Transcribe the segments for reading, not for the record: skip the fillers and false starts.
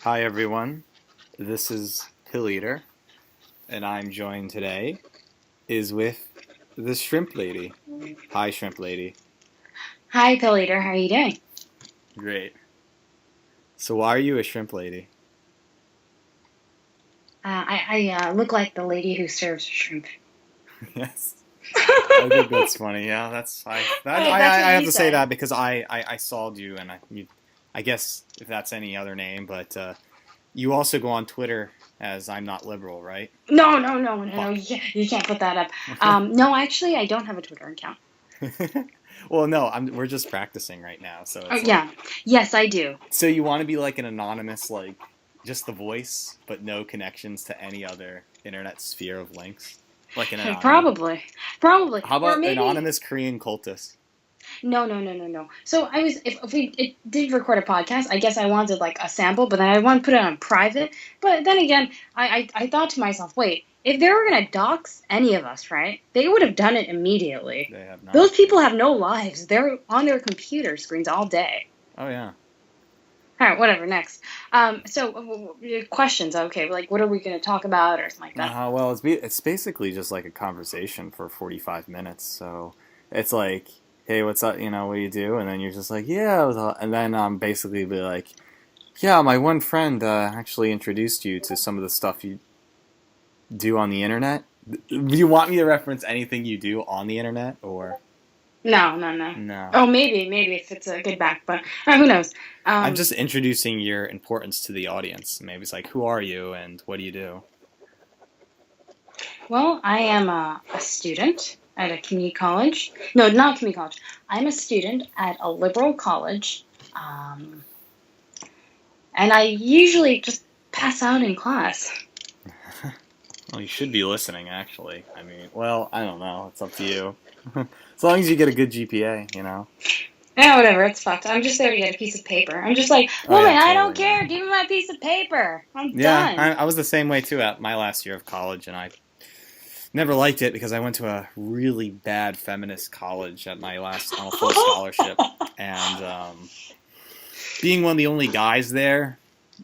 Hi everyone, this is Pill Eater, and I'm joined today with the Shrimp Lady. Hi, Shrimp Lady. Hi, Pill Eater. How are you doing? Great. So why are you a Shrimp Lady? I look like the lady who serves shrimp. Yes. I think that's funny. Yeah, that's Hey, I that's what have you to say said. that because I saw you, and I guess if that's any other name, but you also go on Twitter as I'm Not Liberal, right? No. Fuck. You can't put that up. No, actually, I don't have a Twitter account. Well, no, we're just practicing right now, so Oh, it's like. yeah. Yes, I do. So you want to be like an anonymous, like just the voice, but no connections to any other internet sphere of links, like an anonymous. Probably, How or about maybe. anonymous Korean cultist? No. So if we did record a podcast, I guess I wanted like a sample, but then I want to put it on private. But then again, I thought to myself, wait, if they were gonna dox any of us, right? They would have done it immediately. They have Those not. people have no lives. They're on their computer screens all day. Oh yeah. All right, whatever. Next. Questions. Okay, like what are we gonna talk about or something like that? Well, it's basically just like a conversation for 45 minutes. So it's like, hey, what's up? What do you do? And then you're just like, yeah. And then basically be like, yeah, my one friend actually introduced you to some of the stuff you do on the internet. Do you want me to reference anything you do on the internet or No. no? Oh, maybe if it's a good back, but who knows? I'm Um, just introducing your importance to the audience. Maybe it's like, who are you and what do you do? well, I am a student at a community college. No, not community college. I'm a student at a liberal college, um, and I usually just pass out in class. Well, you should be listening, actually. I mean, well, I don't know. It's up to you. As long as you get a good GPA. Yeah, whatever. It's fucked. I'm just there to get a piece of paper. I'm just like, Oh woman, yeah, I don't totally. care. Give me my piece of paper. I'm Yeah, done. I was the same way too at my last year of college, and I never liked it because I went to a really bad feminist college at my last on a full scholarship, and being one of the only guys there,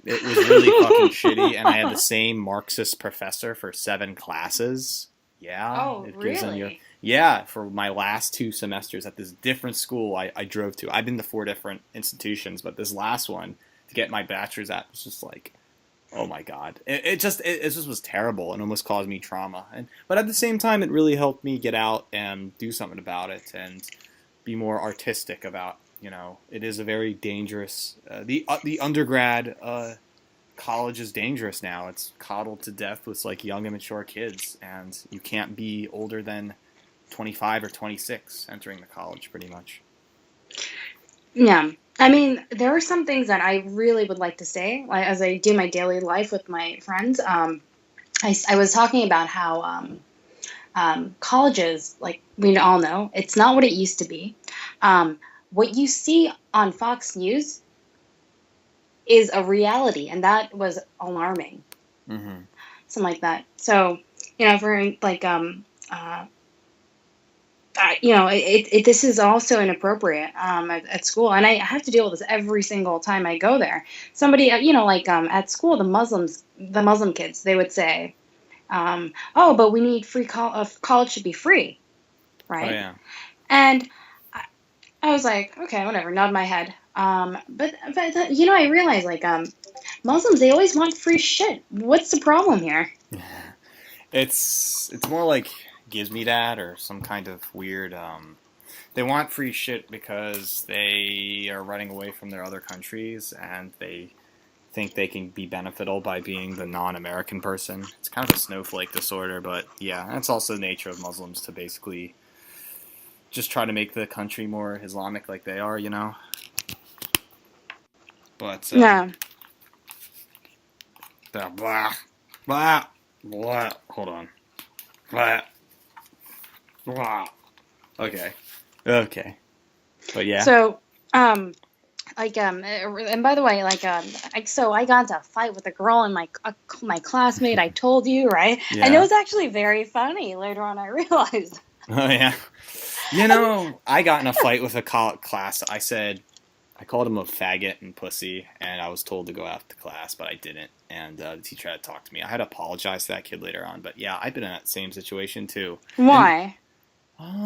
it was really fucking shitty. And I had the same Marxist professor for 7 classes. Yeah, Oh, it gives them your really? yeah for my last 2 semesters at this different school I drove to. I've been to 4 different institutions, but this last one to get my bachelor's at was just like. Oh my god! It just was terrible and almost caused me trauma. But at the same time, it really helped me get out and do something about it and be more artistic about. It is a very dangerous. The undergrad college is dangerous now. It's coddled to death with like young immature kids, and you can't be older than 25 or 26 entering the college, pretty much. Yeah. I mean, there are some things that I really would like to say, like as I do my daily life with my friends. I was talking about how colleges, like we all know, it's not what it used to be. What you see on Fox News is a reality, and that was alarming. Mm-hmm. Something like that. So, for like, this is also inappropriate at school, and I have to deal with this every single time I go there. Somebody, like at school, the Muslim kids, they would say, "Oh, but we need college should be free, Oh right?" yeah. And I was like, okay, whatever, nod my head. But I realized like Muslims, they always want free shit. What's the problem here? It's more like gives me that or some kind of weird They want free shit because they are running away from their other countries and they think they can be beneficial by being the non-American person. It's kind of a snowflake disorder, but yeah, that's also the nature of Muslims to basically just try to make the country more Islamic like they are, you know? But, Yeah. blah, blah, blah, hold on. Blah, blah. Okay. Okay. But yeah. So, and by the way, so I got into a fight with a girl in my classmate. I told you, right? And it Yeah. was actually very funny. Later on, I realized. Oh, yeah. You know, I got in a fight with a class. I called him a faggot and pussy, and I was told to go after class, but I didn't. And the teacher had to talk to me. I had to apologize to that kid later on. But yeah, I've been in that same situation too. And Why?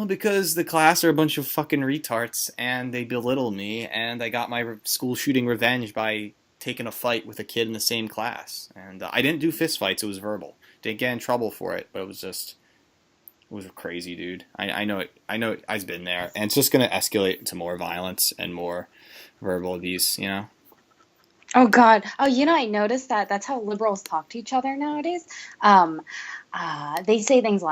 because the class are a bunch of fucking retards, and they belittle me, and I got my school shooting revenge by taking a fight with a kid in the same class. And I didn't do fist fights; it was verbal. Didn't get in trouble for it, but it was crazy, dude. I know it. I know I've been there, and it's just gonna escalate into more violence and more verbal abuse. You know? Oh God. Oh, I noticed that that's how liberals talk to each other nowadays. Um, they say things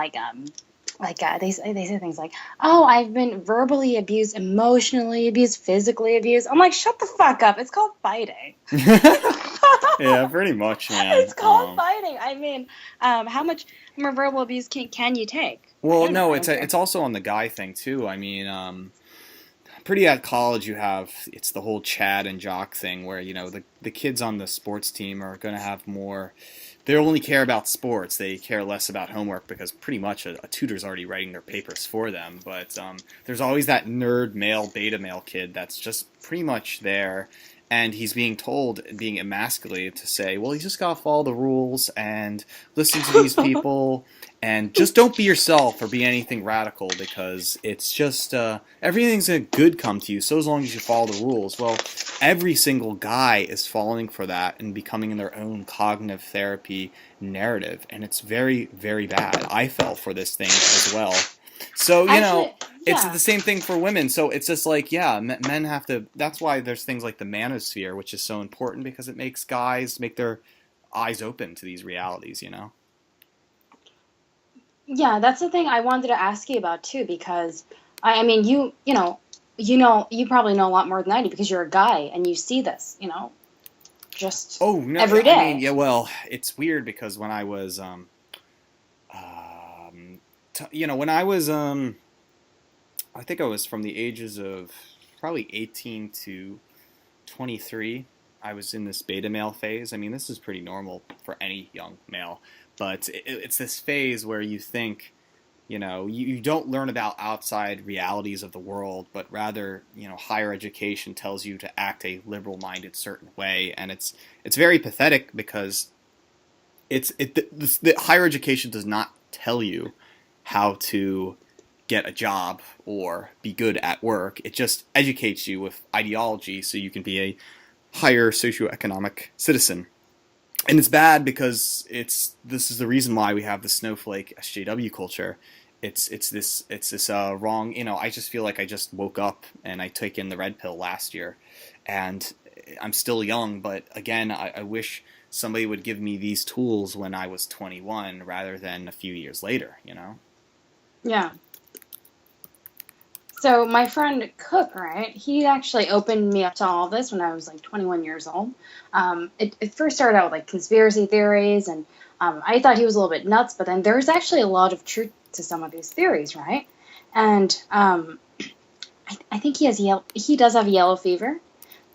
they say things like, "Oh, I've been verbally abused, emotionally abused, physically abused." I'm like, "Shut the fuck up! It's called fighting." Yeah, pretty much, man. It's called fighting. I mean, how much more verbal abuse can you take? I Well, don't know. no, I don't care. it's also on the guy thing too. I mean, pretty at college you have it's the whole Chad and jock thing where the kids on the sports team are going to have more. They only care about sports. They care less about homework because pretty much a tutor's already writing their papers for them. But there's always that nerd male, beta male kid that's just pretty much there, and he's being told, being emasculated to say, well, you just gotta follow the rules and listen to these people, and just don't be yourself or be anything radical because it's just everything's gonna good come to you so as long as you follow the rules. Well, every single guy is falling for that and becoming their own cognitive therapy narrative, and it's very, very bad. I fell for this thing as well. So, Actually, it's yeah. the same thing for women. So it's just like, yeah, men have to. That's why there's things like the manosphere, which is so important because it makes guys make their eyes open to these realities, you know? Yeah, that's the thing I wanted to ask you about too, because I mean, you probably know a lot more than I do because you're a guy and you see this, just Oh, no, every I mean, day. yeah, well, it's weird because when I was, when I was, I think I was from the ages of probably 18 to 23. I was in this beta male phase. I mean, this is pretty normal for any young male, but it's this phase where you think, you don't learn about outside realities of the world, but rather, higher education tells you to act a liberal-minded certain way, and it's very pathetic because the higher education does not tell you how to get a job or be good at work. It just educates you with ideology so you can be a higher socioeconomic citizen. And it's bad because this is the reason why we have the snowflake SJW culture. It's this wrong. I just feel like I just woke up and I took in the red pill last year, and I'm still young. But again, I wish somebody would give me these tools when I was 21 rather than a few years later. Yeah. So my friend Cook, right? He actually opened me up to all this when I was like 21 years old. It first started out with like conspiracy theories, and I thought he was a little bit nuts, but then there's actually a lot of truth to some of these theories, right? And I think he does have yellow fever,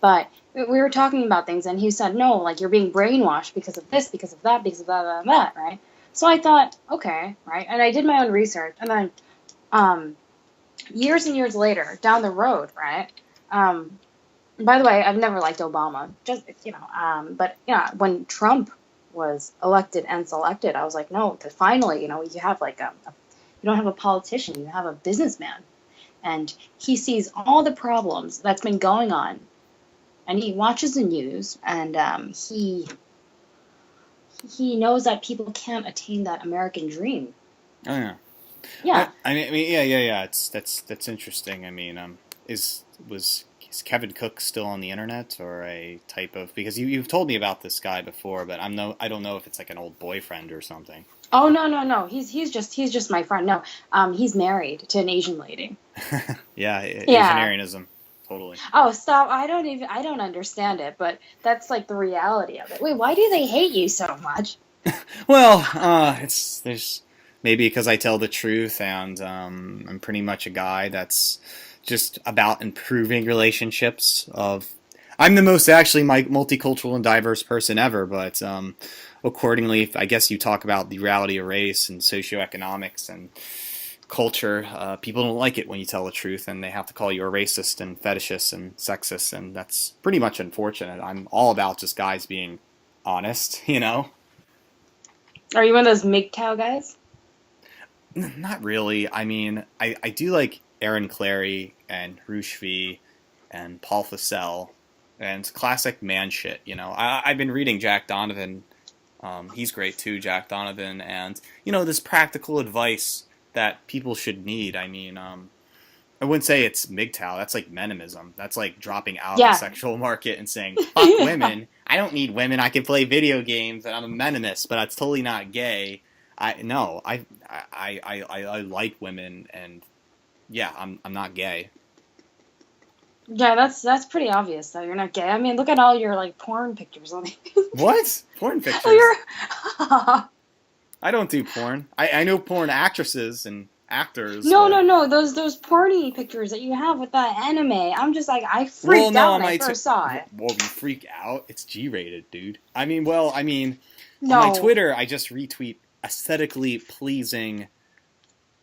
but we were talking about things, and he said, no, like you're being brainwashed because of this, because of that, because of that, right? So I thought, okay, right? And I did my own research, and then years and years later, down the road, right? By the way, I've never liked Obama, but when Trump was elected and selected, I was like, no, because finally, you have like you don't have a politician, you have a businessman, and he sees all the problems that's been going on, and he watches the news, and he knows that people can't attain that American dream. Oh yeah. Yeah. Yeah. That's interesting. I mean, is Kevin Cook still on the internet or a type of because you've told me about this guy before, but I don't know if it's like an old boyfriend or something. Oh no, no, no. He's just my friend. No, he's married to an Asian lady. Yeah, Yeah. Asianarianism, totally. Oh, stop. I don't understand it, but that's like the reality of it. Wait, why do they hate you so much? Well, it's there's maybe because I tell the truth, and I'm pretty much a guy that's just about improving relationships. I'm the most actually multicultural and diverse person ever, but accordingly, I guess you talk about the reality of race and socioeconomics and culture. People don't like it when you tell the truth, and they have to call you a racist and fetishist and sexist, and that's pretty much unfortunate. I'm all about just guys being honest, you know. Are you one of those MGTOW guys? Not really. I mean, I do like Aaron Clary and Rushvi and Paul Fussell and classic man shit. You know, I've been reading Jack Donovan. He's great too, Jack Donovan, and you know this practical advice that people should need. I mean, I wouldn't say it's MGTOW. That's like menimism. That's like dropping out of the Yeah. sexual market and saying fuck women. I don't need women. I can play video games, and I'm a menimist, but that's totally not gay. I no, I like women, and yeah, I'm not gay. Yeah, that's pretty obvious though. You're not gay. I mean, look at all your like porn pictures on What porn Oh, pictures? you're I don't do porn. I know porn actresses and actors, No, but no, no. Those porny pictures that you have with that anime. I'm just like I well, freaked no, out on when I my first saw it. well, you freak out. It's G-rated, dude. I mean, on my No. Twitter, I just retweet aesthetically pleasing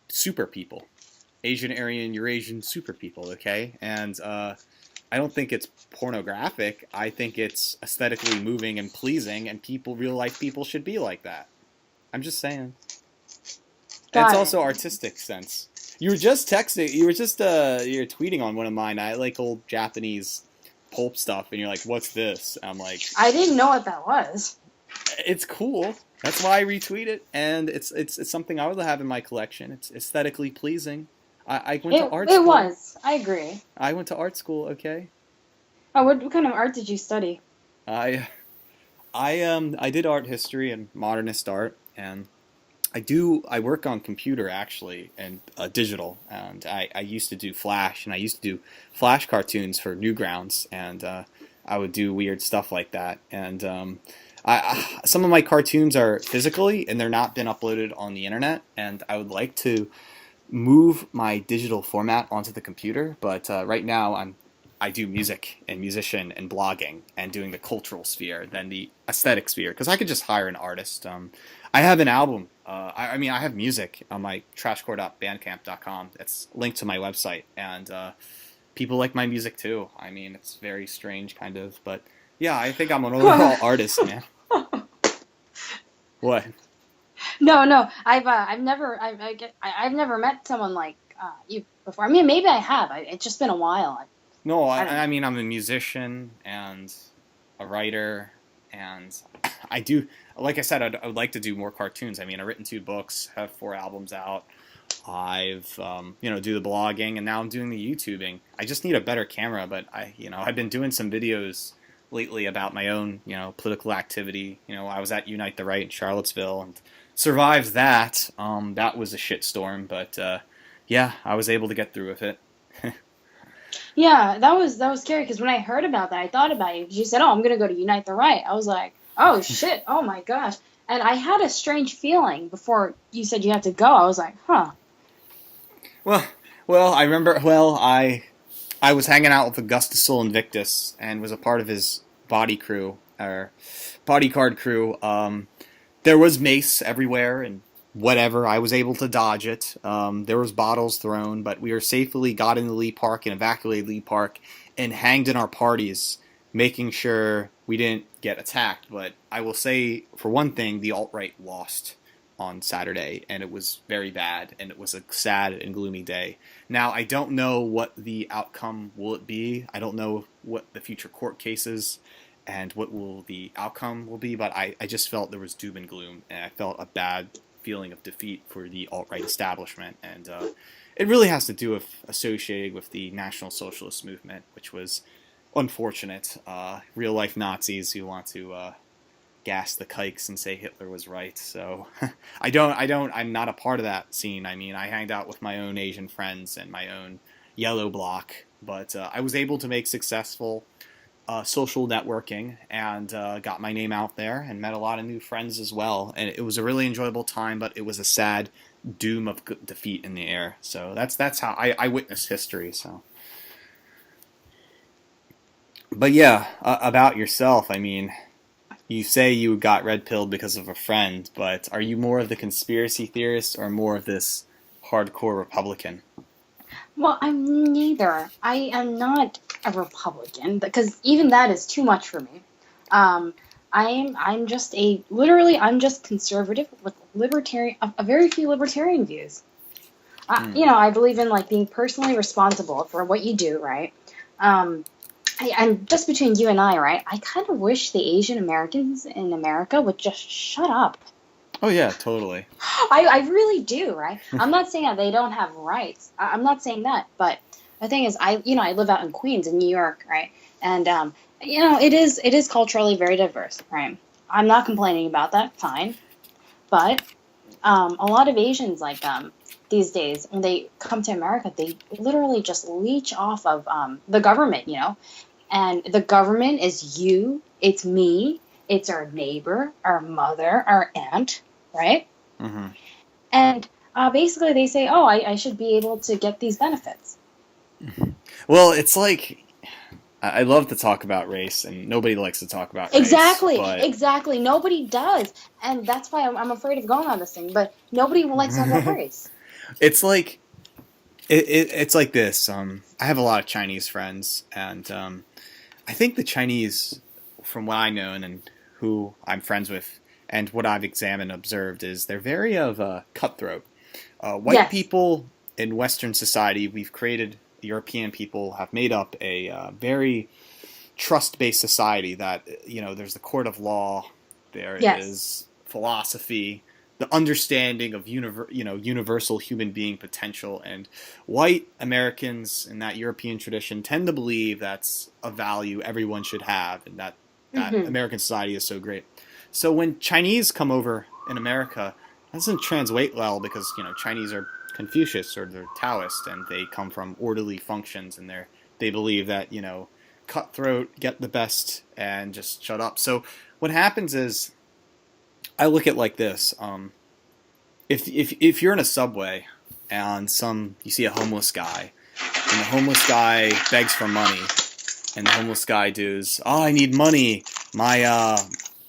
super people. Asian, Aryan, Eurasian super people, okay? And I don't think it's pornographic. I think it's aesthetically moving and pleasing, and real life people should be like that. I'm just saying. And it's Got it. also artistic sense. You were just texting, you're tweeting on one of mine. I like old Japanese pulp stuff, and you're like, what's this? I'm like, I didn't know what that was. it's cool. That's why I retweet it, and it's something I would have in my collection. It's aesthetically pleasing. I went to art It school. was. I agree. I went to art school. Okay, Oh, what kind of art did you study? I I did art history and modernist art, and I work on computer actually and digital, and I used to do Flash, and I used to do Flash cartoons for Newgrounds, and I would do weird stuff like that, and some of my cartoons are physically and they're not been uploaded on the internet, and I would like to move my digital format onto the computer, but right now I do music and musician and blogging and doing the cultural sphere than the aesthetic sphere because I could just hire an artist. I have an album. I mean, I have music on my trashcore.bandcamp.com. It's linked to my website, and people like my music too. I mean, it's very strange, kind of, but yeah, I think I'm an overall artist, man. What? No, no. I've never met someone like you before. I mean, maybe I have. It's just been a while. No, I don't I know. mean, I'm a musician and a writer, and I do, like I said, I would like to do more cartoons. I mean, I've written 2 books, have 4 albums out. I've, do the blogging, and now I'm doing the YouTubing. I just need a better camera, but I've been doing some videos lately about my own, political activity. I was at Unite the Right in Charlottesville and survived that. That was a shitstorm, but yeah, I was able to get through with it. Yeah, that was scary because when I heard about that, I thought about you. You said, "Oh, I'm gonna go to Unite the Right." I was like, "Oh shit! Oh my gosh!" And I had a strange feeling before you said you had to go. I was like, "Huh." Well, well, I remember. Well, I was hanging out with Augustus Sol Invictus and was a part of his body crew or bodyguard crew. There was mace everywhere and whatever. I was able to dodge it. There was bottles thrown, but we were safely got into Lee Park and evacuated Lee Park and hanged in our parties, making sure we didn't get attacked. But I will say, for one thing, the alt-right lost on Saturday, and it was very bad, and it was a sad and gloomy day. Now, I don't know what the outcome will it be. I don't know what the future court cases and what will the outcome will be, but I just felt there was doom and gloom, and I felt a bad feeling of defeat for the alt-right establishment, and it really has to do with associated with the National Socialist movement, which was unfortunate. Real-life Nazis who want to gas the kikes and say Hitler was right. So I'm not a part of that scene. I mean, I hanged out with my own Asian friends and my own yellow block, but I was able to make successful social networking and got my name out there and met a lot of new friends as well. And it was a really enjoyable time, but it was a sad doom of defeat in the air. So that's how I witnessed history. So, but yeah, about yourself. I mean, you say you got red pilled because of a friend, but are you more of the conspiracy theorist or more of this hardcore Republican? Well, I'm neither. I am not a Republican because even that is too much for me. Um, I'm just I'm just conservative with libertarian a very few libertarian views. Hmm. I believe in like being personally responsible for what you do, right? Um, I'm just between you and I, right? I kind of wish the Asian Americans in America would just shut up. Oh yeah, totally. I really do, right? I'm not saying that they don't have rights. I'm not saying that, but the thing is, I live out in Queens in New York, right? And it is culturally very diverse, right? I'm not complaining about that, fine. But a lot of Asians, like these days, when they come to America, they literally just leech off of the government, and the government is you, it's me, it's our neighbor, our mother, our aunt, right? Hmm. And basically, they say, "Oh, I should be able to get these benefits." Well, it's like I love to talk about race, and nobody likes to talk about race, Exactly, but exactly. Nobody does, and that's why I'm afraid of going on this thing. But nobody likes to talk about race. it's like it's like this. I have a lot of Chinese friends, and I think the Chinese, from what I know and who I'm friends with, and what I've examined and observed, is they're very of cutthroat. White Yes. people in Western society, we've created. European people have made up a very trust-based society that there's the court of law, there Yes. is philosophy, the understanding of universal human being potential, and white Americans in that European tradition tend to believe that's a value everyone should have, and that Hmm. American society is so great. So when Chinese come over in America, that doesn't translate well because Chinese are Confucius or they're Taoist and they come from orderly functions and they believe that cutthroat, get the best, and just shut up. So what happens is, I look at it like this: if you're in a subway and you see a homeless guy, and the homeless guy begs for money, and the homeless guy does, oh, I need money, my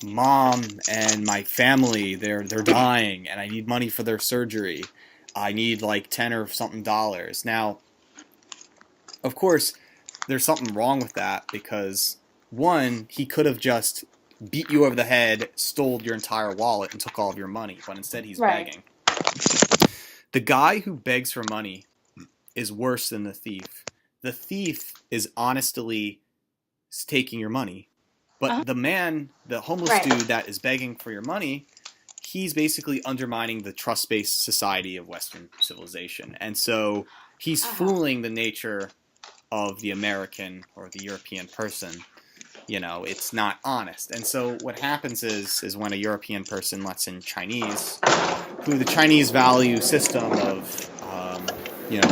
mom and my family they're dying, and I need money for their surgery. I need like 10 or something dollars. Now, of course, there's something wrong with that because one, he could have just beat you over the head, stole your entire wallet, and took all of your money, but instead he's Right. begging. The guy who begs for money is worse than the thief. The thief is honestly taking your money, but Uh-huh. the homeless Right. dude that is begging for your money, he's basically undermining the trust-based society of Western civilization, and so he's Uh-huh. fooling the nature of the American or the European person. It's not honest. And so what happens is when a European person lets in Chinese, who the Chinese value system of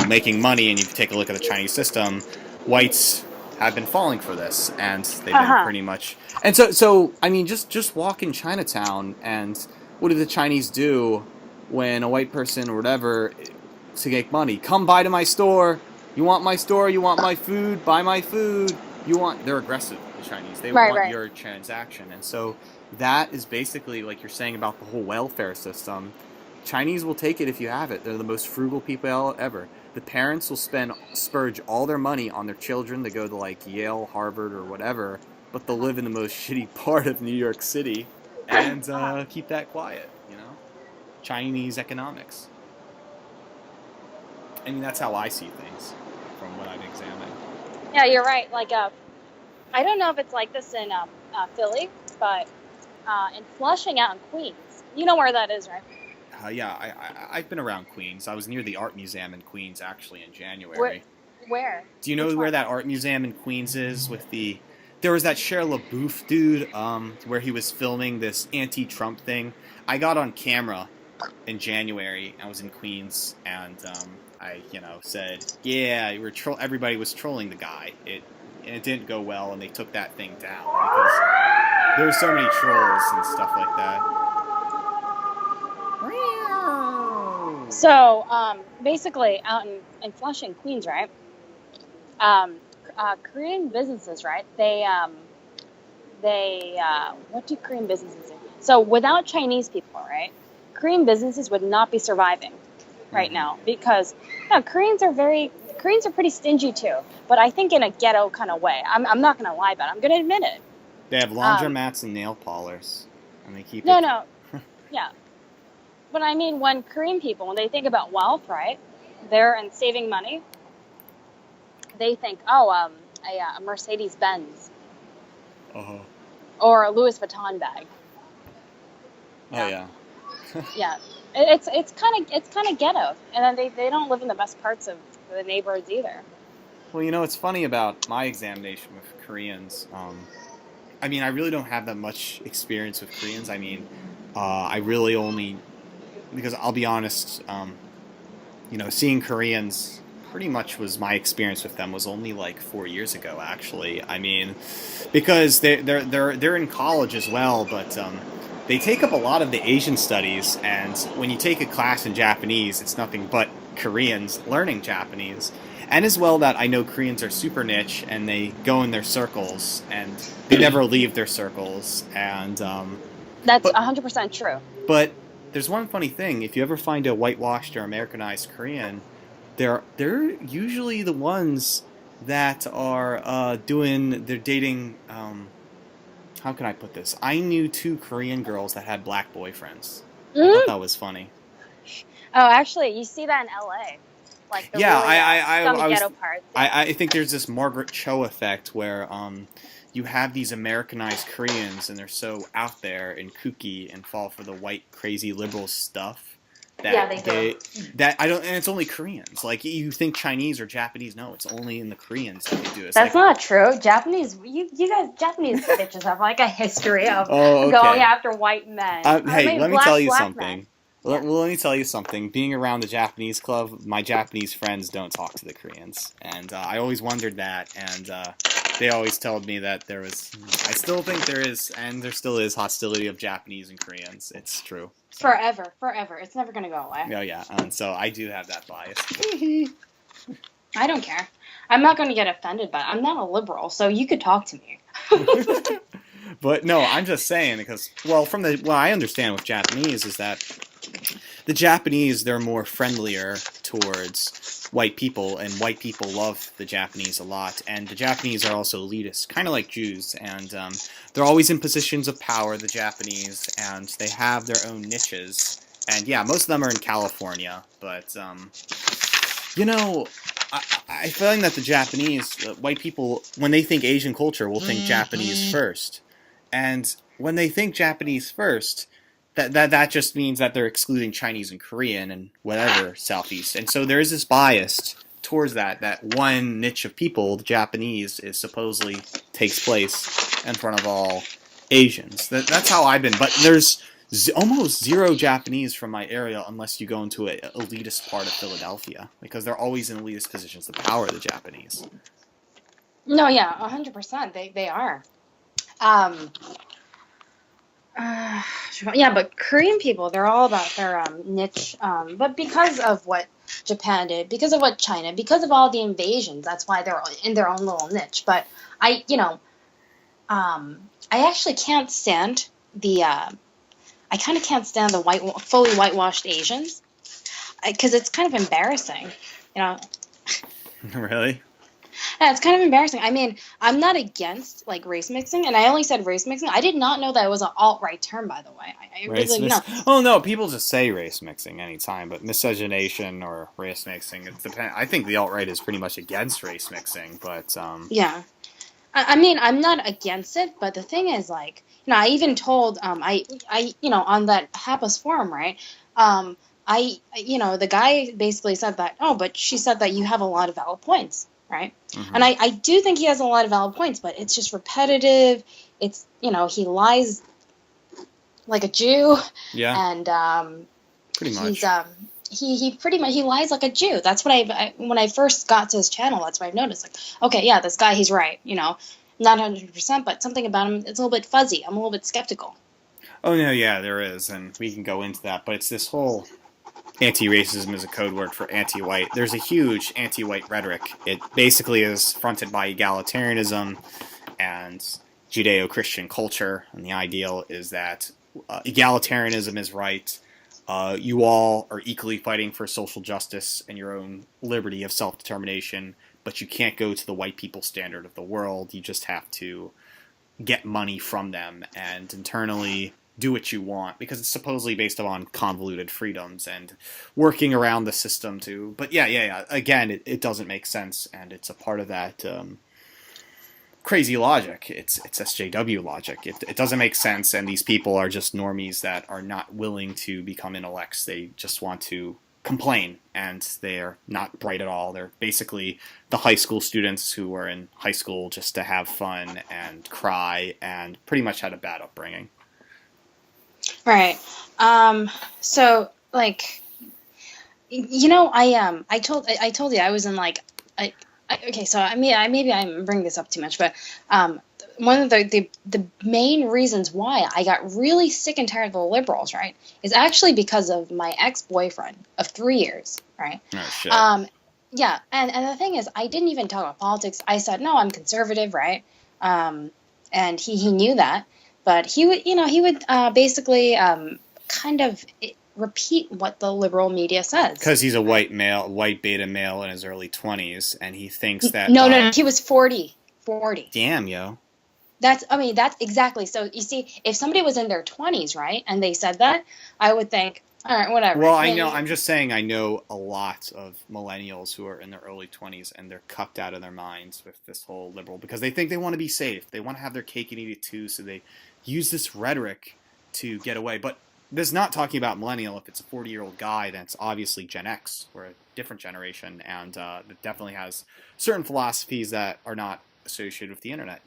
making money, and you take a look at the Chinese system, whites have been falling for this, and they've been Uh-huh. pretty much. And so I mean, just walk in Chinatown, and what do the Chinese do when a white person or whatever to make money? Come by to my store. You want my store? You want my food? Buy my food. They're aggressive, the Chinese. They Right. want Right. your transaction. And so that is basically like you're saying about the whole welfare system. Chinese will take it if you have it. They're the most frugal people ever. The parents will splurge all their money on their children to go to like Yale, Harvard, or whatever, but they'll live in the most shitty part of New York City and Uh-huh. keep that quiet. Chinese economics. I mean, that's how I see things from what I've examined. Yeah, you're right. Like, I don't know if it's like this in Philly, but in Flushing out in Queens, you know where that is, right? Yeah, I've been around Queens. I was near the art museum in Queens actually in Where? January. Where? Do you know Which where one? that art museum in Queens is? There was that Shia LaBeouf dude, where he was filming this anti-Trump thing. I got on camera in January. I was in Queens, and I, said, yeah, everybody was trolling the guy. And it didn't go well, and they took that thing down because there were so many trolls and stuff like that. So, basically, out in Flushing, Queens, right? Um, Korean businesses, right? What do Korean businesses do? So, without Chinese people, right? Korean businesses would not be surviving right Mm-hmm. now because Koreans are pretty stingy too. But I think in a ghetto kind of way. I'm not gonna lie about it. I'm gonna admit it. They have Um, laundromats and nail parlors, and they keep no, it. no, yeah. But I mean, when Korean people, when they think about wealth, right? They're and saving money, they think, oh, a Mercedes Benz Uh-huh. or a Louis Vuitton bag. Oh Yeah, yeah. yeah. It's kind of ghetto, and then they don't live in the best parts of the neighborhoods either. Well, it's funny about my examination with Koreans. I mean, I really don't have that much experience with Koreans. I mean, I really only because I'll be honest. Seeing Koreans pretty much was my experience with them was only like 4 years ago. Actually, I mean, because they're in college as well, but they take up a lot of the Asian studies. And when you take a class in Japanese, it's nothing but Koreans learning Japanese. And as well that I know Koreans are super niche and they go in their circles and they never leave their circles. And That's but 100% true. but there's one funny thing: if you ever find a whitewashed or Americanized Korean, they're usually the ones that are they're dating. How can I put this? I knew two Korean girls that had black boyfriends. I thought Mm. that was funny. Oh, actually, you see that in LA, like the Yeah, really scummy I was ghetto parts. Yeah. I think there's this Margaret Cho effect where you have these Americanized Koreans and they're so out there and kooky and fall for the white crazy liberal stuff Yeah, that they do. that I don't and it's only Koreans. Like you think Chinese or Japanese, no, it's only in the Koreans that they do. It's That's like, not true. You guys, Japanese bitches have like a history of oh, going okay. after white men. I Hey, mean, let me tell you black men. something. Yeah. Let me tell you something. Being around the Japanese club, my Japanese friends don't talk to the Koreans, and I always wondered that. And they always told me that there was. I still think there is, and there still is hostility of Japanese and Koreans. It's true. So, Forever. It's never gonna go away. yeah, yeah. And so I do have that bias. I don't care. I'm not gonna get offended by it. I'm not a liberal, so you could talk to me. But no, I'm just saying because from what I understand with Japanese is that the Japanese, they're more friendlier towards white people, and white people love the Japanese a lot. And the Japanese are also elitist, kind of like Jews, and they're always in positions of power, the Japanese, and they have their own niches. And yeah, most of them are in California, but I find that the Japanese, white people, when they think Asian culture, will think Japanese first. And when they think Japanese first, that just means that they're excluding Chinese and Korean and whatever Southeast. And so there is this bias towards that one niche of people, the Japanese, is supposedly takes place in front of all Asians. That's how I've been. But there's almost zero Japanese from my area unless you go into an elitist part of Philadelphia, because they're always in elitist positions to power the Japanese. No, yeah, 100%. They are. Um, yeah, but Korean people, they're all about their niche. But because of what Japan did, because of what China, because of all the invasions, that's why they're in their own little niche. But I actually can't stand I kind of can't stand the fully whitewashed Asians because it's kind of embarrassing, you know. Really? Yeah, it's kind of embarrassing. I mean, I'm not against like race mixing, and I only said race mixing. I did not know that it was an alt-right term, by the way. I Race really mix? Oh no, people just say race mixing anytime, but miscegenation or race mixing, it depends. I think the alt-right is pretty much against race mixing, but Yeah. I mean, I'm not against it, but the thing is, like, I even told, on that Hapas forum, right? The guy basically said that, oh, but she said that you have a lot of valid points, right? And Mm-hmm. I do think he has a lot of valid points, but it's just repetitive. It's, he lies like a Jew, Yeah, and pretty he's, much. he pretty much, he lies like a Jew. That's what when I first got to his channel, that's what I've noticed. Like, okay, yeah, this guy, he's right, not 100%, but something about him, it's a little bit fuzzy. I'm a little bit skeptical. Oh no, yeah, there is, and we can go into that. But it's this whole anti-racism is a code word for anti-white. There's a huge anti-white rhetoric. It basically is fronted by egalitarianism and Judeo-Christian culture, and the ideal is that egalitarianism is right. You all are equally fighting for social justice and your own liberty of self-determination, but you can't go to the white people standard of the world. You just have to get money from them and internally do what you want because it's supposedly based on convoluted freedoms and working around the system to. But yeah. Again, it doesn't make sense, and it's a part of that crazy logic. It's SJW logic. It doesn't make sense, and these people are just normies that are not willing to become intellects. They just want to complain, and they're not bright at all. They're basically the high school students who were in high school just to have fun and cry, and pretty much had a bad upbringing. Right. So like, I told you I was in like, okay, so maybe I'm bringing this up too much, but one of the main reasons why I got really sick and tired of the liberals, right, is actually because of my ex-boyfriend of 3 years, right? Oh shit. Yeah, and the thing is, I didn't even talk about politics. I said, no, I'm conservative, right? And he knew that, but he would basically kind of repeat what the liberal media says. Because he's a right? white beta male in his early 20s, and he thinks that No, he was 40. 40. Damn, yo. That's exactly. So you see, if somebody was in their 20s, right, and they said that, I would think, all right, whatever. Well, I know. I'm just saying. I know a lot of millennials who are in their early 20s, and they're cucked out of their minds with this whole liberal because they think they want to be safe. They want to have their cake and eat it too, so they use this rhetoric to get away. But this is not talking about millennial. If it's a 40-year-old guy, then it's obviously Gen X. We're a different generation, and it definitely has certain philosophies that are not associated with the internet.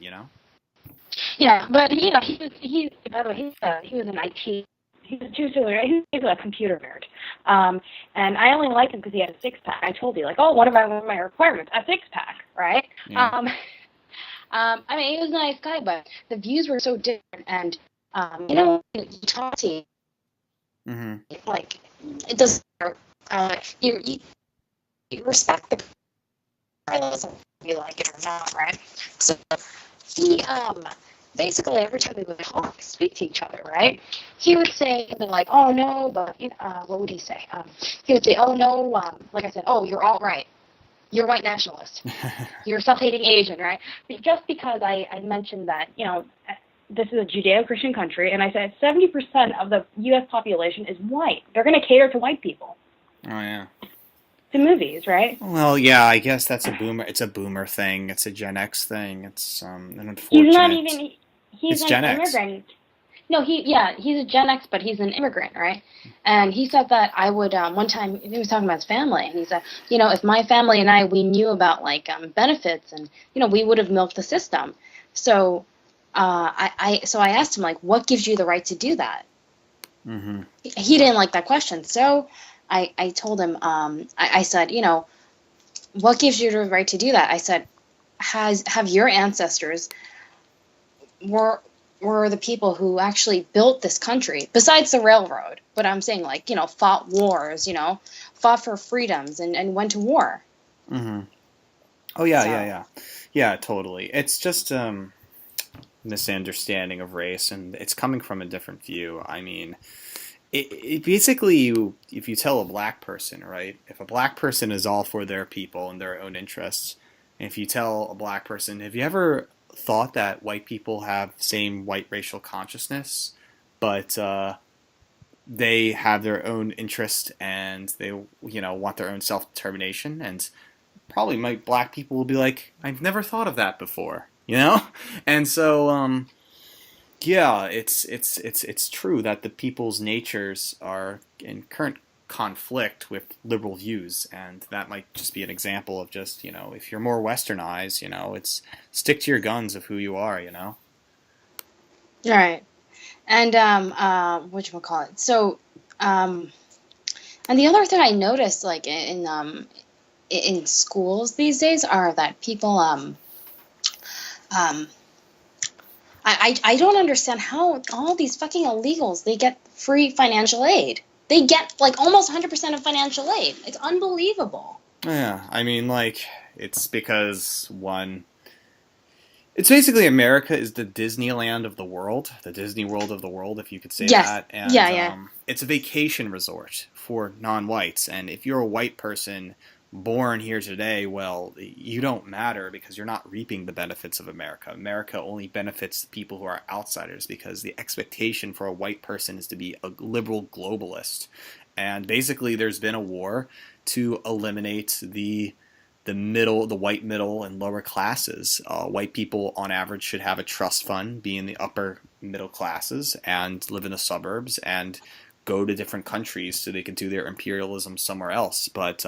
Yeah, but he by the way, he was an IT. He was a computer nerd, and I only liked him because he had a six pack. I told you, like, oh, one of my requirements, a six pack, right? Yeah. He was a nice guy, but the views were so different, and you talk to him, Mm-hmm. like, it doesn't. You respect the regardless of if you like it or not, right? So he basically every time we would speak to each other, right? He would say something like, "Oh no," but what would he say? He would say, "Oh no," like I said, "Oh, you're all right. You're white nationalist. You're self-hating Asian, right?" But just because I mentioned that, this is a Judeo-Christian country, and I said 70% of the U.S. population is white. They're going to cater to white people. Oh yeah. To movies, right? Well, yeah, I guess that's a boomer. It's a boomer thing. It's a Gen X thing. It's an unfortunate. He's not even. He's it's an Gen immigrant. X. No, he's a Gen X, but he's an immigrant, right? And he said that I would one time he was talking about his family, and he said, if my family and we knew about like benefits, and we would have milked the system. So, I asked him, like, what gives you the right to do that? Mm-hmm. He didn't like that question, so I told him, I said, what gives you the right to do that? I said, have your ancestors were the people who actually built this country, besides the railroad. But I'm saying, like, fought wars, fought for freedoms and went to war. Mm-hmm. Oh yeah, So, yeah, totally. It's just misunderstanding of race, and it's coming from a different view. I mean, it basically, if you tell a black person, right, if a black person is all for their people and their own interests, and if you tell a black person, have you ever thought that white people have the same white racial consciousness, but they have their own interest and they want their own self determination, and probably my black people will be like, I've never thought of that before, and so Yeah, it's true that the people's natures are in current conflict with liberal views, and that might just be an example of just, if you're more westernized, it's stick to your guns of who you are, Right. And whatchamacallit? So um and the other thing I noticed, like in schools these days, are that people um I don't understand how all these fucking illegals, they get free financial aid. They get like almost 100% of financial aid. It's unbelievable. Yeah, I mean, like, it's because one, it's basically America is the Disneyland of the world, the Disney World of the world, if you could say Yes. that. And Yeah, yeah. it's a vacation resort for non-whites. And if you're a white person born here today, well, you don't matter because you're not reaping the benefits of America. America only benefits the people who are outsiders because the expectation for a white person is to be a liberal globalist. And basically, there's been a war to eliminate the white middle and lower classes. White people, on average, should have a trust fund, be in the upper middle classes, and live in the suburbs, and go to different countries so they can do their imperialism somewhere else. But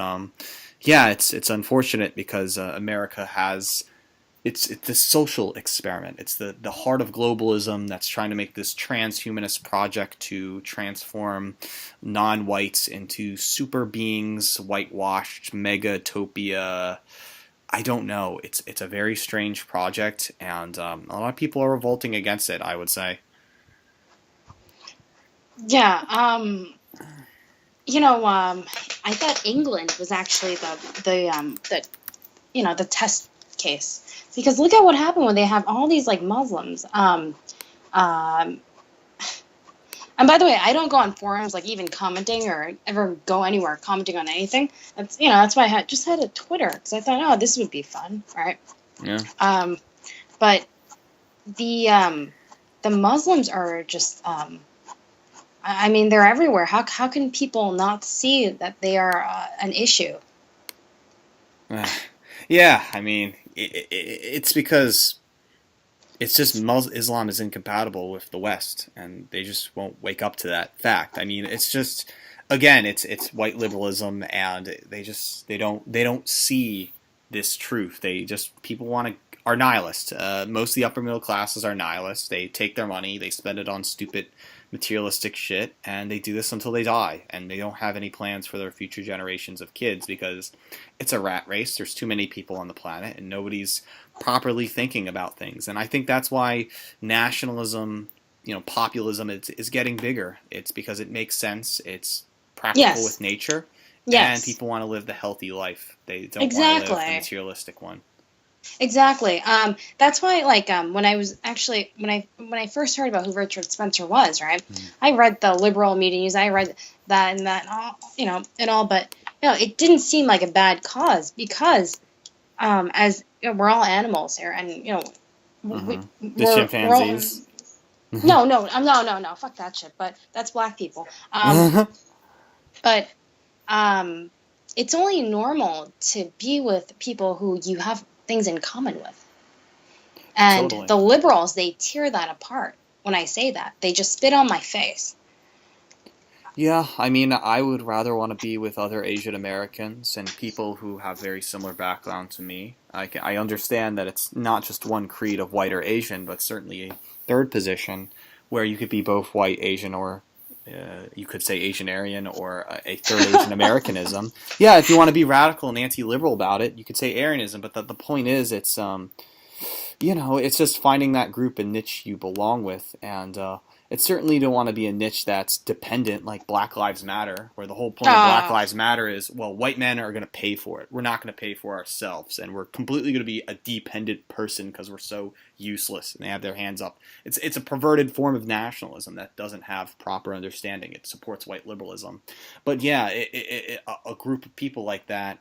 yeah, it's unfortunate because America has it's the social experiment. It's the heart of globalism that's trying to make this transhumanist project to transform non-whites into super beings, whitewashed megatopia. I don't know. It's a very strange project, and a lot of people are revolting against it, I would say. Yeah. I thought England was actually the test case, because look at what happened when they have all these like Muslims. Um, and by the way, I don't go on forums like even commenting or ever go anywhere commenting on anything. That's why just had a Twitter, because I thought, oh, this would be fun, right? Yeah. But the Muslims are just I mean, they're everywhere. How can people not see that they are an issue? Yeah, I mean, it's because it's just Islam is incompatible with the West, and they just won't wake up to that fact. I mean, it's just again, it's white liberalism, and they don't see this truth. They just people want to are nihilists. Most of the upper middle classes are nihilists. They take their money, they spend it on stupid materialistic shit, and they do this until they die, and they don't have any plans for their future generations of kids because it's a rat race. There's too many people on the planet, and nobody's properly thinking about things. And I think that's why nationalism, populism is getting bigger. It's because it makes sense. It's practical Yes. with nature, and Yes. people want to live the healthy life. They don't want to live the Exactly. materialistic one. Exactly. That's why, like, when I was actually when I first heard about who Richard Spencer was, right? Mm. I read the liberal media news. I read that and that, all, and all, but it didn't seem like a bad cause because, as we're all animals here, and we, The we're all, chimpanzees. no, fuck that shit. But that's black people. But um, it's only normal to be with people who you have things in common with. And Totally. the liberals, they tear that apart when I say that. They just spit on my face. Yeah, I mean, I would rather want to be with other Asian Americans and people who have very similar background to me. I understand that it's not just one creed of white or Asian, but certainly a third position where you could be both white, Asian, or you could say Asian Aryan, or a third Asian Americanism. Yeah, if you want to be radical and anti-liberal about it, you could say Aryanism. But the point is, it's just finding that group and niche you belong with, and it certainly don't want to be a niche that's dependent, like Black Lives Matter, where the whole point of Black Lives Matter is, well, white men are going to pay for it. We're not going to pay for ourselves, and we're completely going to be a dependent person because we're so useless, and they have their hands up. It's a perverted form of nationalism that doesn't have proper understanding. It supports white liberalism, but yeah, a group of people like that.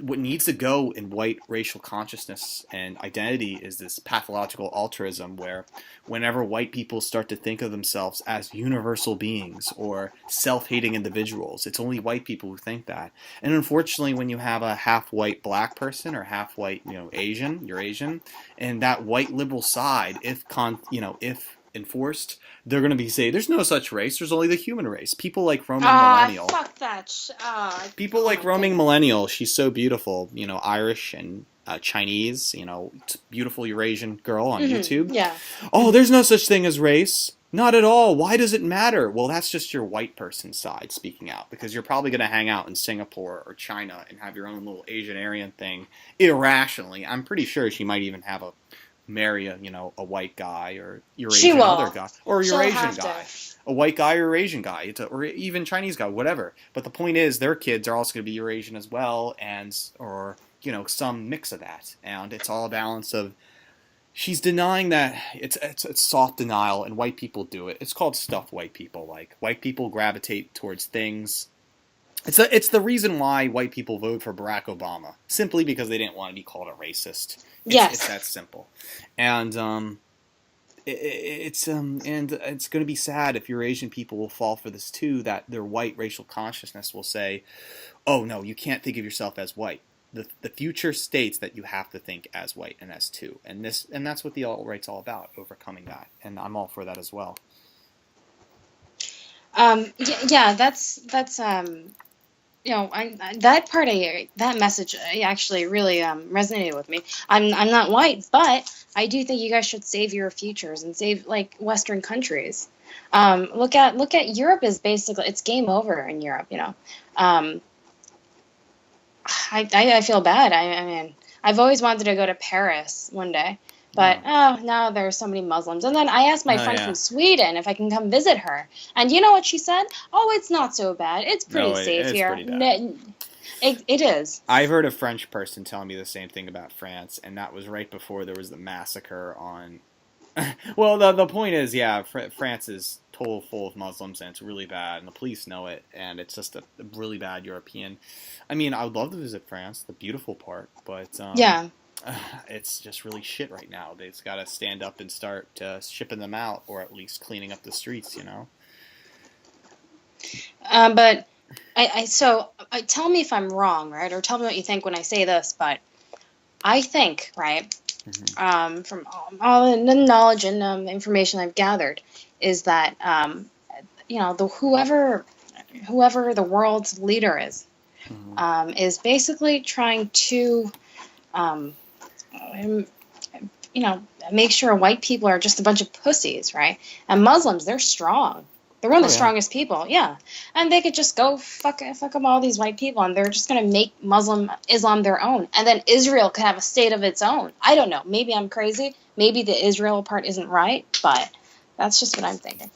what needs to go in white racial consciousness and identity is this pathological altruism, where whenever white people start to think of themselves as universal beings or self-hating individuals, it's only white people who think that. And unfortunately, when you have a half-white black person or half-white, Asian, you're Asian, and that white liberal side, if enforced, they're going to be saying there's no such race. There's only the human race. People like roaming millennial. Fuck that. People like roaming millennial. She's so beautiful. Irish and Chinese. Beautiful Eurasian girl on YouTube. Yeah. Oh, there's no such thing as race. Not at all. Why does it matter? Well, that's just your white person side speaking out, because you're probably going to hang out in Singapore or China and have your own little Asian Aryan thing irrationally. I'm pretty sure she might even have marry a white guy or Eurasian other guy or Eurasian guy, a white guy or Eurasian guy, or even Chinese guy, whatever. But the point is, their kids are also going to be Eurasian as well, or some mix of that, and it's all a balance of. She's denying that it's soft denial, and white people do it. It's called stuff white people like. White people gravitate towards things. It's the reason why white people voted for Barack Obama, simply because they didn't want to be called a racist. It's that simple, and it's going to be sad if Eurasian people will fall for this too. That their white racial consciousness will say, "Oh no, you can't think of yourself as white." The future states that you have to think as white and as two, and that's what the alt-right's all about, overcoming that, and I'm all for that as well. That's that message actually really resonated with me. I'm not white, but I do think you guys should save your futures and save like Western countries. Look at Europe is basically it's game over in Europe. I feel bad. I mean, I've always wanted to go to Paris one day, but now there's so many Muslims. And then I asked my friend from Sweden if I can come visit her, and you know what she said? Oh, it's not so bad. It's pretty safe here. Pretty bad. It is. I've heard a French person telling me the same thing about France, and that was right before there was the massacre on. Well, the point is, France is full of Muslims, and it's really bad, and the police know it, and it's just a really bad European. I mean, I would love to visit France, the beautiful part, but it's just really shit right now. They've got to stand up and start shipping them out, or at least cleaning up the streets, But tell me if I'm wrong, right? Or tell me what you think when I say this, but I think, right, from all the knowledge and information I've gathered, is that whoever the world's leader is basically trying to make sure white people are just a bunch of pussies, right? And Muslims, they're strong. They're one of the strongest people, and they could just go fuck up all these white people, and they're just gonna make Islam their own, and then Israel could have a state of its own. I don't know. Maybe I'm crazy. Maybe the Israel part isn't right, but that's just what I'm thinking.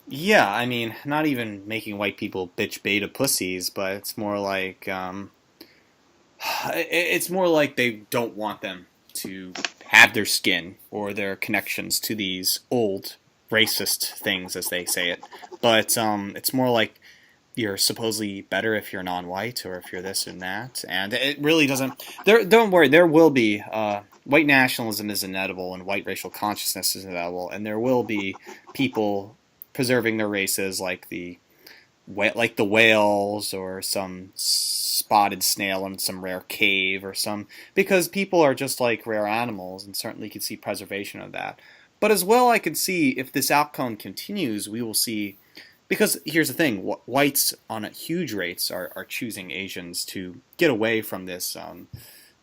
Yeah, I mean, not even making white people bitch beta pussies, but it's more like they don't want them to have their skin or their connections to these old racist things, as they say it. But it's more like you're supposedly better if you're non-white or if you're this and that, and it really doesn't. Don't worry, there will be white nationalism is inevitable, and white racial consciousness is inevitable, and there will be people preserving their races, like the whales or some spotted snail in some rare cave or because people are just like rare animals, and certainly could see preservation of that. But as well, I could see if this outcome continues, we will see, because here's the thing, whites on huge rates are choosing Asians to get away from this,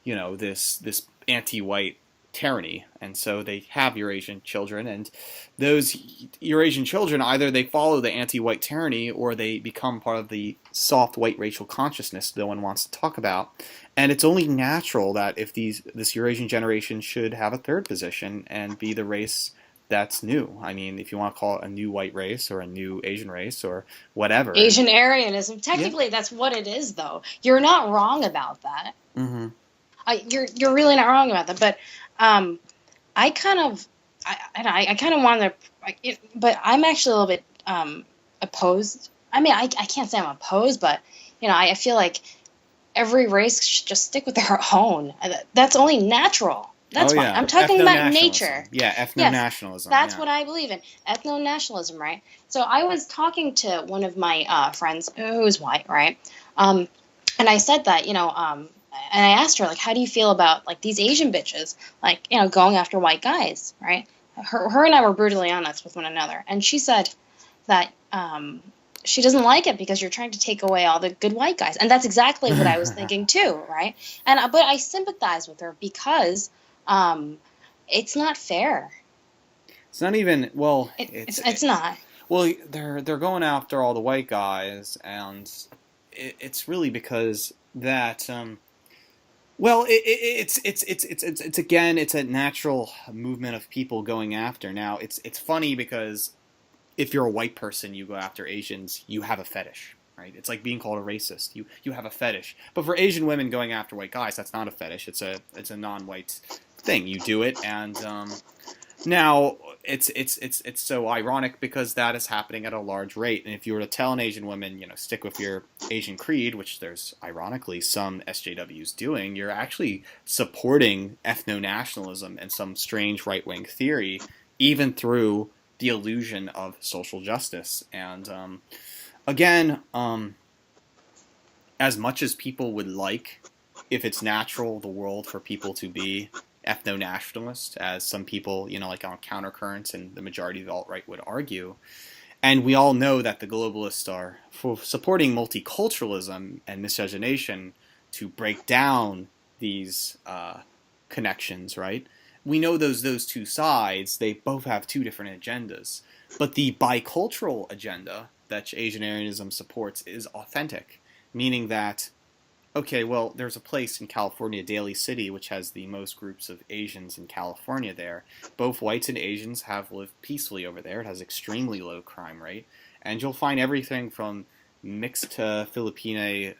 this anti-white tyranny, and so they have Eurasian children, and those Eurasian children, either they follow the anti-white tyranny or they become part of the soft white racial consciousness no one wants to talk about. And it's only natural that if this Eurasian generation should have a third position and be the race that's new. I mean, if you want to call it a new white race or a new Asian race or whatever. Asian Aryanism. Technically, that's what it is, though. You're not wrong about that. Mm-hmm. You're really not wrong about that. But I kind of want to, but I'm actually a little bit opposed. I mean, I can't say I'm opposed, but I feel like every race should just stick with their own. That's only natural. Oh That's fine. yeah, I'm talking about nature. ethno-nationalism. Yeah, Yes, ethno-nationalism. that's Yeah. what I believe in. Ethno-nationalism, right? So I was talking to one of my friends who's white, right? Um, and I said that, and I asked her, like, how do you feel about, like, these Asian bitches, like, going after white guys, right? Her and I were brutally honest with one another. And she said that she doesn't like it because you're trying to take away all the good white guys. And that's exactly what I was thinking too, right? But I sympathize with her because it's not fair. It's not even well. It's not. Well, they're going after all the white guys, and it's really because that. Well, it's again, it's a natural movement of people going after. Now, it's funny because if you're a white person, you go after Asians, you have a fetish, right? It's like being called a racist. You have a fetish. But for Asian women going after white guys, that's not a fetish. It's a non-white thing. You do it, and now it's so ironic because that is happening at a large rate. And if you were to tell an Asian woman, stick with your Asian creed, which there's ironically some SJWs doing, you're actually supporting ethno-nationalism and some strange right-wing theory, even through the illusion of social justice. And again, as much as people would like, if it's natural, the world for people to be ethno-nationalist, as some people, like on countercurrents and the majority of the alt-right would argue, and we all know that the globalists are for supporting multiculturalism and miscegenation to break down these connections, right? We know those two sides, they both have two different agendas. But the bicultural agenda that Asianarianism supports is authentic, meaning that, okay, well, there's a place in California, Daly City, which has the most groups of Asians in California there. Both whites and Asians have lived peacefully over there. It has extremely low crime rate. And you'll find everything from mixed Filipino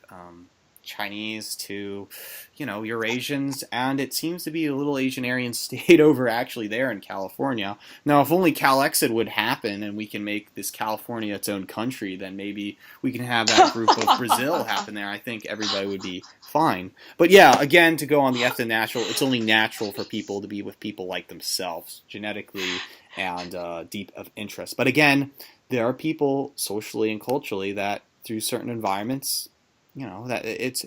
Chinese to, Eurasians, and it seems to be a little Asianarian state over actually there in California. Now, if only Calexit would happen and we can make this California its own country, then maybe we can have that group of Brazil happen there. I think everybody would be fine. But yeah, again, to go on the ethno-natural, it's only natural for people to be with people like themselves, genetically and deep of interest. But again, there are people socially and culturally that through certain environments, that it's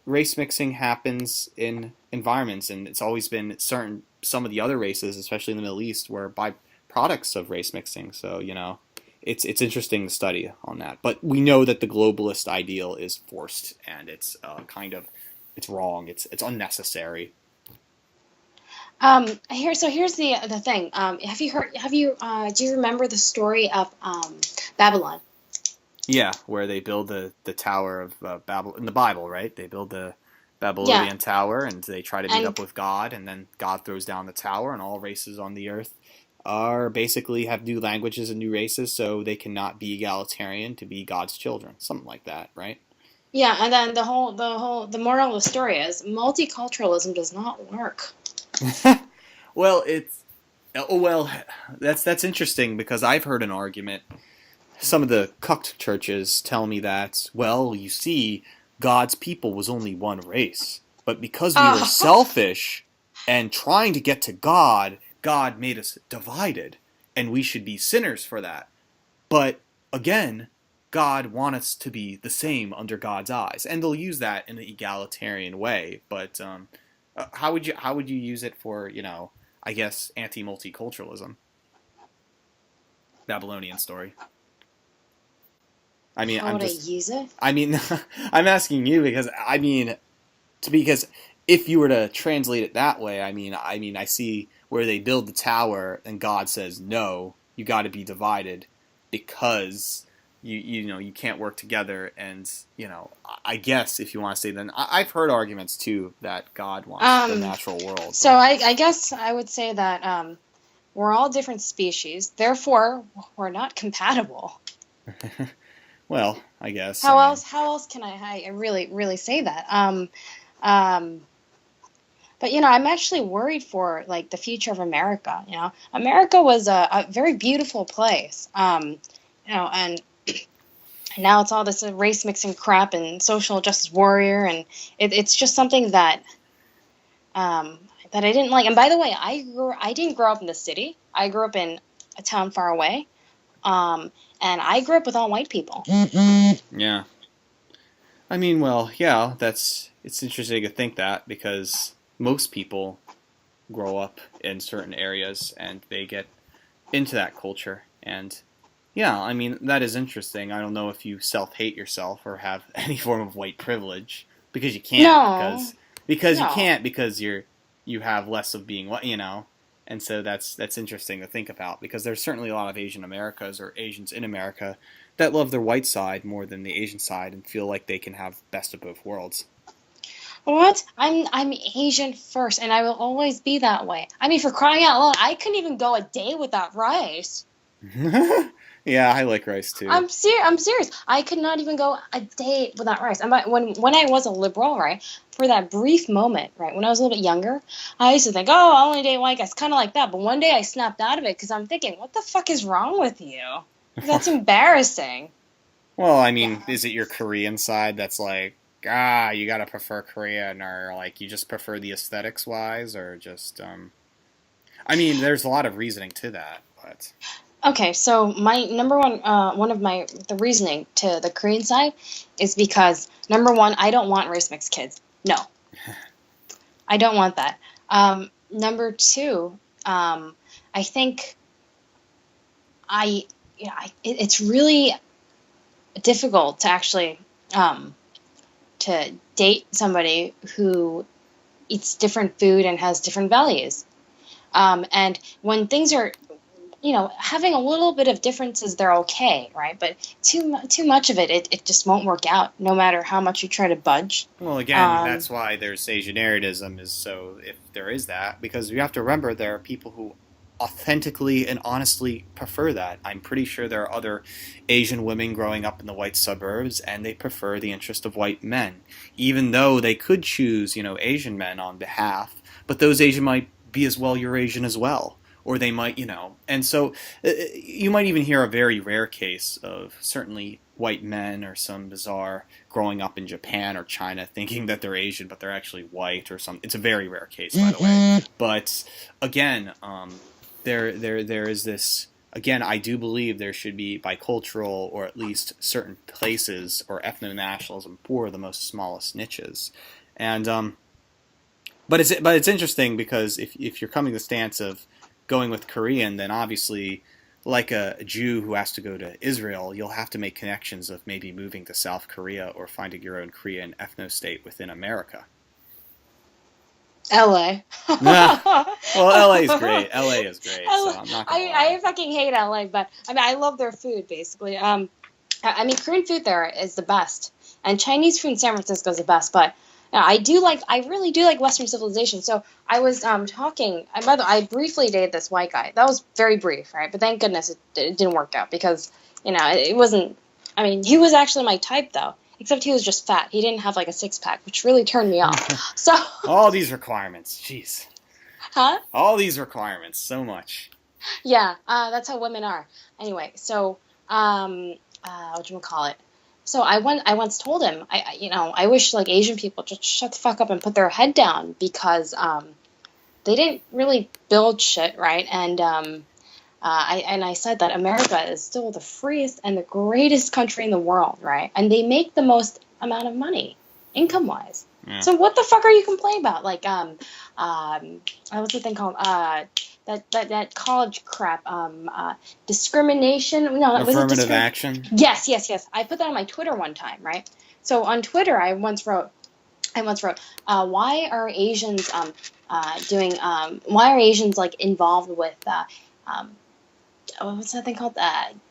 race mixing happens in environments, and it's always been some of the other races, especially in the Middle East, were byproducts of race mixing. So it's interesting to study on that. But we know that the globalist ideal is forced, and it's it's wrong. It's unnecessary. Here's the thing. Do you remember the story of Babylon? Yeah, where they build the Tower of Babel in the Bible, right? They build the Babylonian tower, and they try to meet up with God, and then God throws down the tower, and all races on the earth are basically have new languages and new races, so they cannot be egalitarian to be God's children, something like that, right? Yeah, and then the moral of the story is multiculturalism does not work. Well, that's interesting because I've heard an argument. Some of the cucked churches tell me that, well, you see, God's people was only one race. But because we were selfish and trying to get to God, God made us divided. And we should be sinners for that. But, again, God wants us to be the same under God's eyes. And they'll use that in an egalitarian way. But how would you use it for, I guess, anti-multiculturalism? Babylonian story. I mean, How would I use it? I mean, I'm asking you because because if you were to translate it that way, I see where they build the tower and God says no, you got to be divided because you can't work together, and I guess if you want to say, then I've heard arguments too that God wants the natural world. So I guess I would say that we're all different species, therefore we're not compatible. Well, I guess. How else can I really say that? But I'm actually worried for like the future of America. America was a very beautiful place. And And now it's all this race mixing crap and social justice warrior, and it's just something um, that I didn't like. And by the way, I didn't grow up in the city. I grew up in a town far away, and I grew up with all white people. Yeah. I mean, well, yeah, it's interesting to think that because most people grow up in certain areas and they get into that culture. And yeah, I mean, that is interesting. I don't know if you self-hate yourself or have any form of white privilege because you can't No, because you no. can't because you have less of being what, you know. And so that's interesting to think about because there's certainly a lot of Asian Americas or Asians in America that love their white side more than the Asian side and feel like they can have best of both worlds. What? I'm Asian first, and I will always be that way. I mean, for crying out loud, I couldn't even go a day without rice. Yeah, I like rice too. I'm serious. I could not even go a day without rice. And when I was a liberal, right, for that brief moment, right, when I was a little bit younger, I used to think, oh, I only date white guys, kind of like that. But one day I snapped out of it because I'm thinking, what the fuck is wrong with you? That's embarrassing. Well, I Yeah. mean, is it your Korean side that's like, you gotta prefer Korean, or like you just prefer the aesthetics wise, or just, I mean, there's a lot of reasoning to that, but Okay, so my number one, one of my the reasoning to the Korean side is because number one, I don't want race mixed kids. No, I don't want that. Number two, I think I, yeah, it's really difficult to actually um, to date somebody who eats different food and has different values. And when things are, having a little bit of differences, they're okay, right? But too much of it just won't work out, no matter how much you try to budge. well, again, Um, that's why there's Asianarianism is so if there is that because you have to remember there are people who authentically and honestly prefer that. I'm pretty sure there are other Asian women growing up in the white suburbs and they prefer the interest of white men, even though they could choose, Asian men on behalf, but those Asian might be as well Eurasian as well. Or they might, and so you might even hear a very rare case of certainly white men or some bizarre growing up in Japan or China thinking that they're Asian but they're actually white or something. It's a very rare case, by the way. But again, there is this. Again, I do believe there should be bicultural or at least certain places or ethno-nationalism for the most smallest niches, and but it's interesting because if you're coming to the stance of going with Korean, then obviously, like a Jew who has to go to Israel, you'll have to make connections of maybe moving to South Korea or finding your own Korean ethno state within America. LA. Nah, well, LA is great. LA is great, so I'm not gonna I lie. fucking hate LA, but I mean I love their food basically. I mean Korean food there is the best, and Chinese food in San Francisco is the best. But I really do like Western civilization. So I was talking. By the way, I briefly dated this white guy. That was very brief, right? But thank goodness it didn't work out because it wasn't. I mean, he was actually my type though. Except he was just fat. He didn't have like a six pack, which really turned me off. So, All these requirements, jeez, huh? all these requirements, so much. Yeah, that's how women are. Anyway, so what do you call it? So I once told him, I wish like Asian people just shut the fuck up and put their head down because they didn't really build shit right, and I said that America is still the freest and the greatest country in the world, right? And they make the most amount of money, income wise. Yeah. So what the fuck are you complaining about? Like what's the thing called? That college crap. Discrimination. No, was it Affirmative action. Yes, yes, yes. I put that on my Twitter one time, right? So on Twitter, I once wrote, why are Asians why are Asians like involved with um, what's that thing called?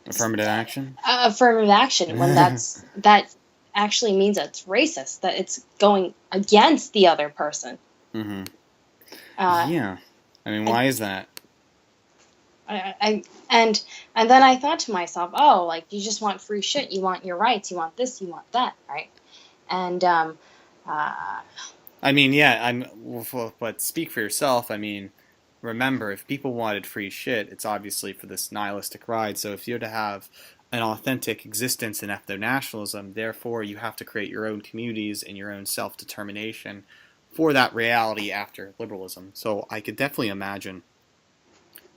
Affirmative action. Affirmative action when that actually means that it's racist, that it's going against the other person. Mm-hmm. Uh, Yeah. I mean, I, why is that? and then I thought to myself, oh, like you just want free shit, you want your rights, you want this, you want that, right? And uh, I mean, yeah, but speak for yourself. I mean, remember, if people wanted free shit, it's obviously for this nihilistic ride. So if you're to have an authentic existence in ethno-nationalism. Therefore, you have to create your own communities and your own self-determination for that reality after liberalism. So I could definitely imagine.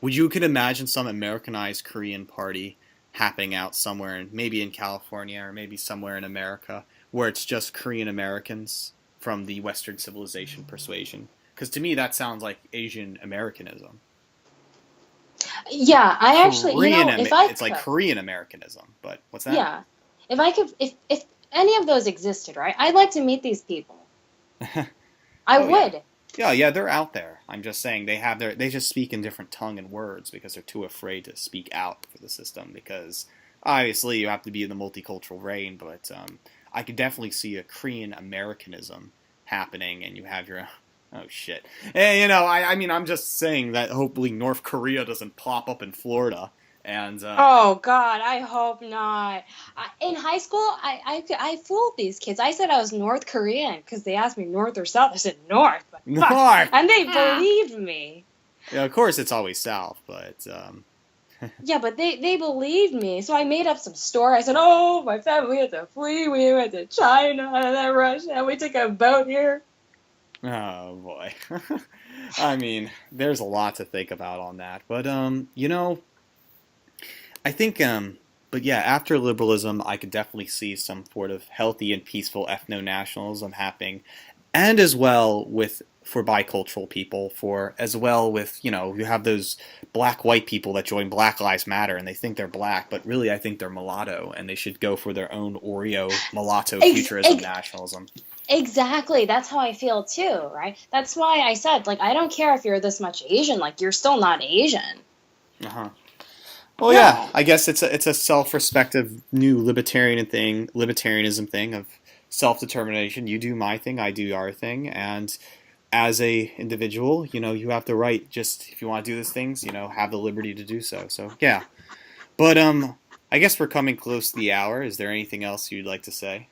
Could imagine some Americanized Korean party happening out somewhere, maybe in California or maybe somewhere in America, where it's just Korean Americans from the Western civilization persuasion? Because to me, that sounds like Asian Americanism. Yeah, I actually, if I It's like could, Korean Americanism, but what's that? yeah, if I could, if any of those existed, right, I'd like to meet these people. I Oh yeah, would. yeah, they're out there. I'm just saying they just speak in different tongue and words because they're too afraid to speak out for the system. Because obviously you have to be in the multicultural reign, but I could definitely see a Korean Americanism happening, and you have your oh shit. I mean, I'm just saying that hopefully North Korea doesn't plop up in Florida, and Oh God, I hope not. In high school, I fooled these kids. I said I was North Korean because they asked me North or South. I said North, but fuck, North. and they believed me. Yeah, of course it's always South, but Yeah, but they believed me. So I made up some story. I said, "Oh, my family had to flee. We went to China and then Russia. And we took a boat here." oh boy. I mean, there's a lot to think about on that, but I think, but yeah, after liberalism, I could definitely see some sort of healthy and peaceful ethno-nationalism happening, and as well with for bicultural people, for as well with you have those black white people that join Black Lives Matter and they think they're black, but really I think they're mulatto and they should go for their own Oreo mulatto Ex- futurism ex- nationalism. exactly. That's how I feel too, right? That's why I said, like, I don't care if you're this much Asian. Like, you're still not Asian. Uh huh. Well, yeah, No. I guess it's a self-respective new libertarianism thing of self-determination. You do my thing, I do our thing, and as a individual, you have the right. Just if you want to do these things, have the liberty to do so. So yeah, but I guess we're coming close to the hour. Is there anything else you'd like to say?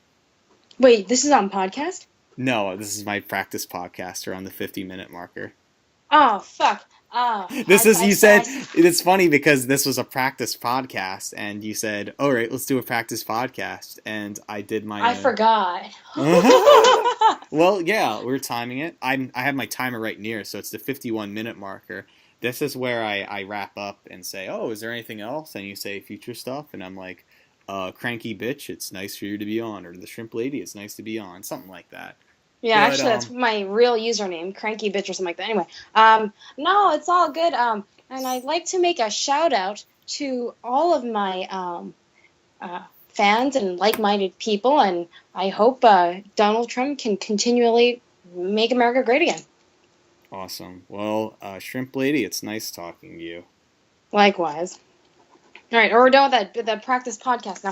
Wait, this is on podcast? No, this is my practice podcast around the 50-minute marker. Oh, fuck. Oh, This is you said I it's funny because this was a practice podcast and you said, "All right, let's do a practice podcast." And I did my I forgot. Well, yeah, we're timing it. I have my timer right near, so it's the 51-minute marker. This is where I wrap up and say, "Oh, is there anything else?" And you say future stuff and I'm like, "Cranky bitch, it's nice for you to be on," or "The shrimp lady, it's nice to be on," something like that. Yeah, But actually, that's my real username, cranky bitch or something like that. Anyway, no, it's all good. And I'd like to make a shout out to all of my fans and like-minded people, and I hope Donald Trump can continually make America great again. awesome. Well, shrimp lady, it's nice talking to you. Likewise. All right, or we're done with that practice podcast now.